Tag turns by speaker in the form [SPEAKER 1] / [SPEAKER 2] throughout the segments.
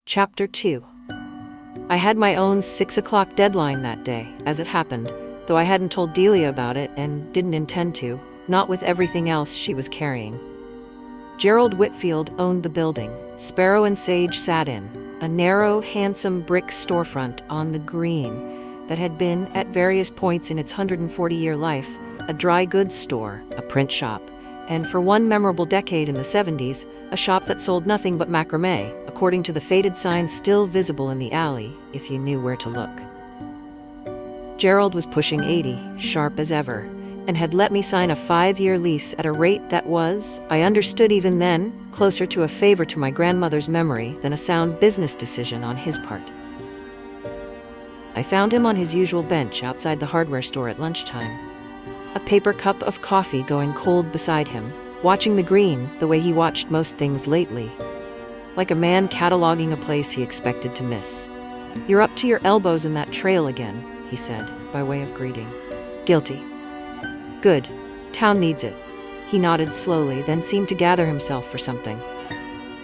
[SPEAKER 1] Chapter 2. I had my own 6 o'clock deadline that day, as it happened, though I hadn't told Delia about it and didn't intend to, not with everything else she was carrying. Gerald Whitfield owned the building Sparrow and Sage sat in, a narrow, handsome brick storefront on the green that had been, at various points in its 140-year life, a dry goods store, a print shop, and for one memorable decade in the 70s, a shop that sold nothing but macrame, according to the faded sign still visible in the alley, if you knew where to look. Gerald was pushing 80, sharp as ever, and had let me sign a 5-year lease at a rate that was, I understood even then, closer to a favor to my grandmother's memory than a sound business decision on his part. I found him on his usual bench outside the hardware store at lunchtime, a paper cup of coffee going cold beside him, watching the green the way he watched most things lately, like a man cataloging a place he expected to miss. "You're up to your elbows in that trail again," he said, by way of greeting. "Guilty." "Good. Town needs it." He nodded slowly, then seemed to gather himself for something.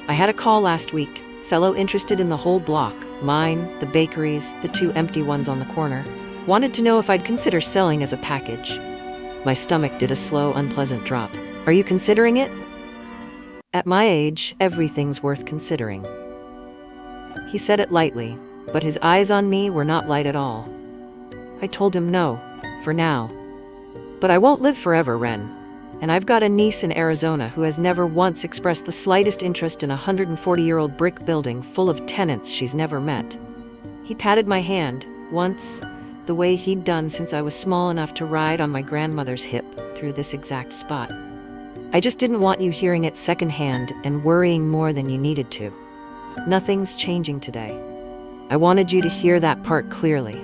[SPEAKER 1] "I had a call last week. Fellow interested in the whole block. Mine, the bakeries, the 2 empty ones on the corner. Wanted to know if I'd consider selling as a package." My stomach did a slow, unpleasant drop. "Are you considering it?" "At my age, everything's worth considering." He said it lightly, but his eyes on me were not light at all. I told him no, for now. "But I won't live forever, Wren. And I've got a niece in Arizona who has never once expressed the slightest interest in a 140-year-old brick building full of tenants she's never met." He patted my hand, once, the way he'd done since I was small enough to ride on my grandmother's hip through this exact spot. "I just didn't want you hearing it secondhand and worrying more than you needed to. Nothing's changing today. I wanted you to hear that part clearly."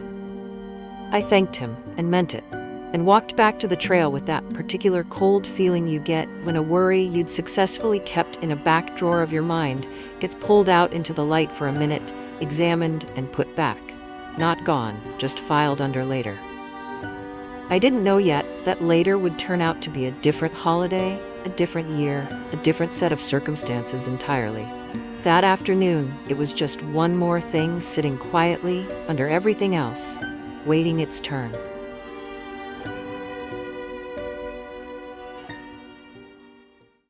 [SPEAKER 1] I thanked him, and meant it, and walked back to the trail with that particular cold feeling you get when a worry you'd successfully kept in a back drawer of your mind gets pulled out into the light for a minute, examined, and put back. Not gone, just filed under later. I didn't know yet that later would turn out to be a different holiday, a different year, a different set of circumstances entirely. That afternoon, it was just one more thing sitting quietly under everything else, waiting its turn.